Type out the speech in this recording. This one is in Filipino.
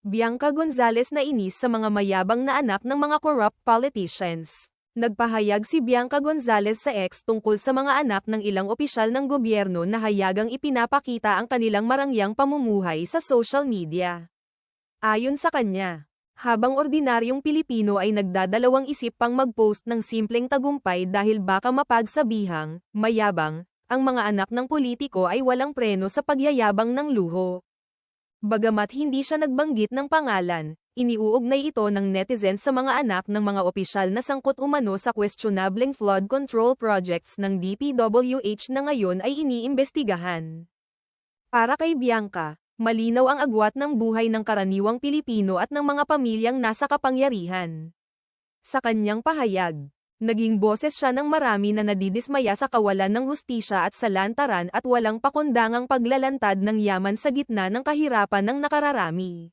Bianca Gonzalez na inis sa mga mayabang na anak ng mga corrupt politicians. Nagpahayag si Bianca Gonzalez sa X tungkol sa mga anak ng ilang opisyal ng gobyerno na hayagang ipinapakita ang kanilang marangyang pamumuhay sa social media. Ayon sa kanya, habang ordinaryong Pilipino ay nagdadalawang isip pang mag-post ng simpleng tagumpay dahil baka mapagsabihang, mayabang, ang mga anak ng politiko ay walang preno sa pagyayabang ng luho. Bagamat hindi siya nagbanggit ng pangalan, iniuugnay ito ng netizens sa mga anak ng mga opisyal na sangkot umano sa questionableng flood control projects ng DPWH na ngayon ay iniimbestigahan. Para kay Bianca, malinaw ang agwat ng buhay ng karaniwang Pilipino at ng mga pamilyang nasa kapangyarihan. Sa kanyang pahayag, naging boses siya ng marami na nadidismaya sa kawalan ng hustisya at salantaran at walang pakundangang paglalantad ng yaman sa gitna ng kahirapan ng nakararami.